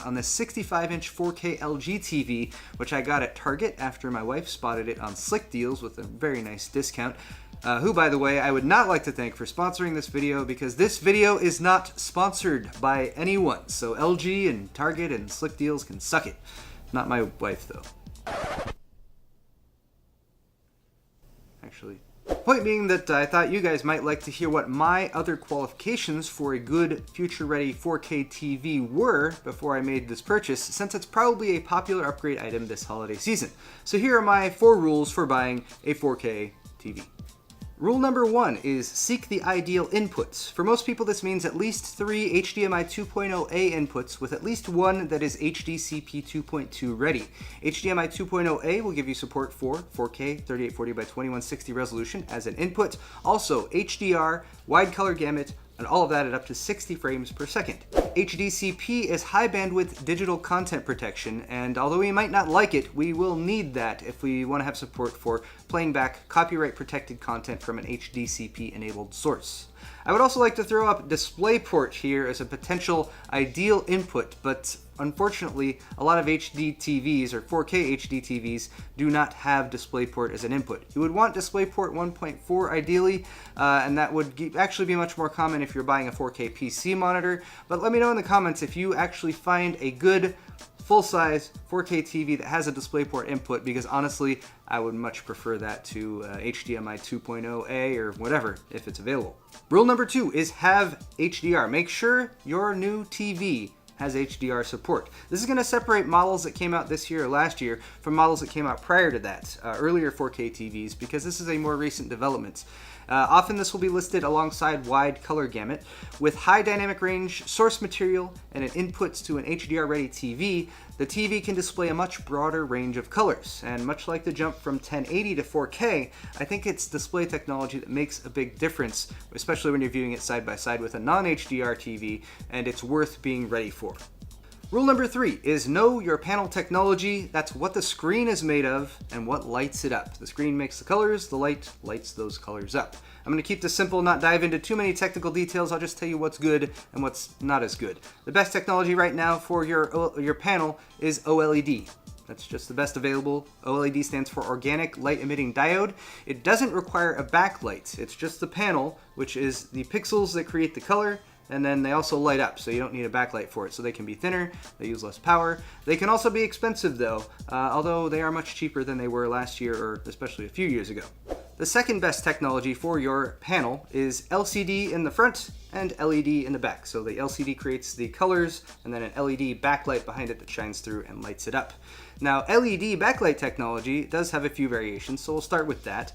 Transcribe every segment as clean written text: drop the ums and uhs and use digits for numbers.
on this 65-inch 4K LG TV, which I got at Target after my wife spotted it on Slick Deals with a very nice discount. Who, by the way, I would not like to thank for sponsoring this video, because this video is not sponsored by anyone. So LG and Target and Slick Deals can suck it. Not my wife, though. Actually, point being that I thought you guys might like to hear what my other qualifications for a good future-ready 4K TV were before I made this purchase, since it's probably a popular upgrade item this holiday season. So here are my 4 rules for buying a 4K TV. Rule number 1 is seek the ideal inputs. For most people, this means at least 3 HDMI 2.0A inputs with at least one that is HDCP 2.2 ready. HDMI 2.0A will give you support for 4K 3840 by 2160 resolution as an input. Also HDR, wide color gamut, and all of that at up to 60 frames per second. HDCP is high bandwidth digital content protection, and although we might not like it, we will need that if we want to have support for playing back copyright protected content from an HDCP enabled source. I would also like to throw up DisplayPort here as a potential ideal input, but unfortunately a lot of HD TVs or 4K HD TVs do not have DisplayPort as an input. You would want DisplayPort 1.4 ideally, and that would actually be much more common if you're buying a 4K PC monitor, but let me know in the comments if you actually find a good full-size 4K TV that has a DisplayPort input, because honestly, I would much prefer that to HDMI 2.0A or whatever, if it's available. Rule number 2 is have HDR. Make sure your new TV has HDR support. This is going to separate models that came out this year or last year from models that came out prior to that, earlier 4K TVs, because this is a more recent development. Often this will be listed alongside wide color gamut. With high dynamic range, source material, and an inputs to an HDR-ready TV, the TV can display a much broader range of colors. And much like the jump from 1080 to 4K, I think it's display technology that makes a big difference, especially when you're viewing it side by side with a non-HDR TV, and it's worth being ready for. Rule number 3 is know your panel technology. That's what the screen is made of and what lights it up. The screen makes the colors, the light lights those colors up. I'm going to keep this simple, not dive into too many technical details. I'll just tell you what's good and what's not as good. The best technology right now for your panel is OLED. That's just the best available. OLED stands for Organic Light Emitting Diode. It doesn't require a backlight. It's just the panel, which is the pixels that create the color, and then they also light up, so you don't need a backlight for it. So they can be thinner, they use less power. They can also be expensive though, although they are much cheaper than they were last year or especially a few years ago. The second best technology for your panel is LCD in the front and LED in the back. So the LCD creates the colors and then an LED backlight behind it that shines through and lights it up. Now, LED backlight technology does have a few variations, so we'll start with that.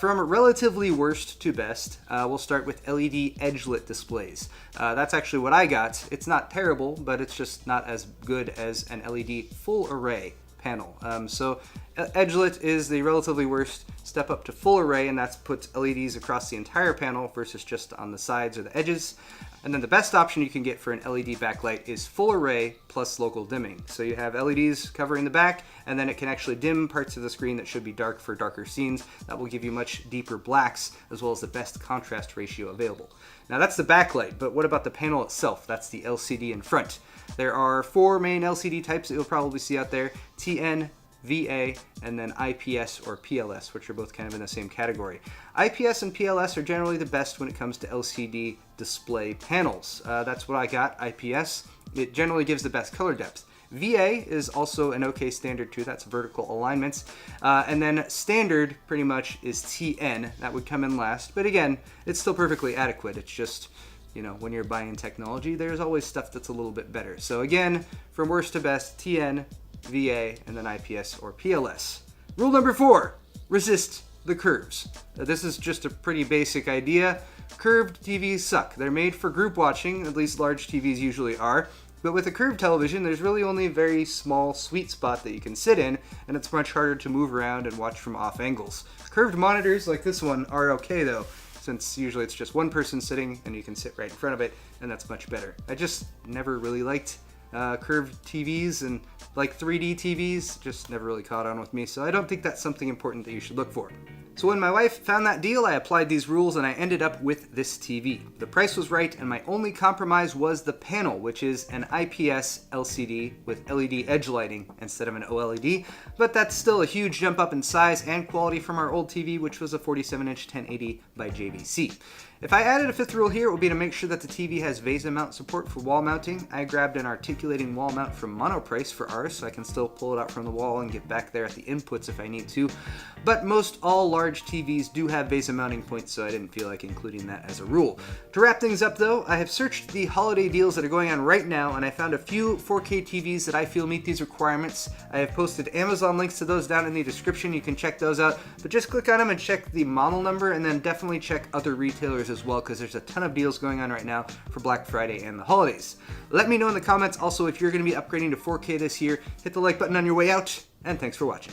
From relatively worst to best, we'll start with LED edge-lit displays. That's actually what I got. It's not terrible, but it's just not as good as an LED full array panel. So edge-lit is the relatively worst. Step up to full array, and that's puts LEDs across the entire panel versus just on the sides or the edges. And then the best option you can get for an LED backlight is full array plus local dimming. So you have LEDs covering the back, and then it can actually dim parts of the screen that should be dark for darker scenes. That will give you much deeper blacks, as well as the best contrast ratio available. Now that's the backlight, but what about the panel itself? That's the LCD in front. There are 4 main LCD types that you'll probably see out there: TN, VA, and then IPS or PLS, which are both kind of in the same category. IPS and PLS are generally the best when it comes to LCD display panels. That's what I got, IPS. It generally gives the best color depth. VA is also an okay standard too, that's vertical alignments. And then standard pretty much is TN, that would come in last. But again, it's still perfectly adequate. It's just, you know, when you're buying technology, there's always stuff that's a little bit better. So again, from worst to best, TN, VA, and then IPS or PLS. Rule number 4, resist the curves. This is just a pretty basic idea. Curved TVs suck. They're made for group watching, at least large TVs usually are. But with a curved television, there's really only a very small sweet spot that you can sit in, and it's much harder to move around and watch from off angles. Curved monitors like this one are okay though, since usually it's just one person sitting and you can sit right in front of it, and that's much better. I just never really liked curved TVs, and like 3D TVs just never really caught on with me, so I don't think that's something important that you should look for. So when my wife found that deal, I applied these rules and I ended up with this TV. The price was right and my only compromise was the panel, which is an IPS LCD with LED edge lighting instead of an OLED, but that's still a huge jump up in size and quality from our old TV, which was a 47-inch 1080 by JVC. If I added a fifth rule here, it would be to make sure that the TV has VESA mount support for wall mounting. I grabbed an articulating wall mount from Monoprice for ours, so I can still pull it out from the wall and get back there at the inputs if I need to. But most all large TVs do have VESA mounting points, so I didn't feel like including that as a rule. To wrap things up though, I have searched the holiday deals that are going on right now, and I found a few 4K TVs that I feel meet these requirements. I have posted Amazon links to those down in the description. You can check those out, but just click on them and check the model number, and then definitely check other retailers as well, because there's a ton of deals going on right now for Black Friday and the holidays. Let me know in the comments also if you're going to be upgrading to 4K this year. Hit the like button on your way out, and thanks for watching.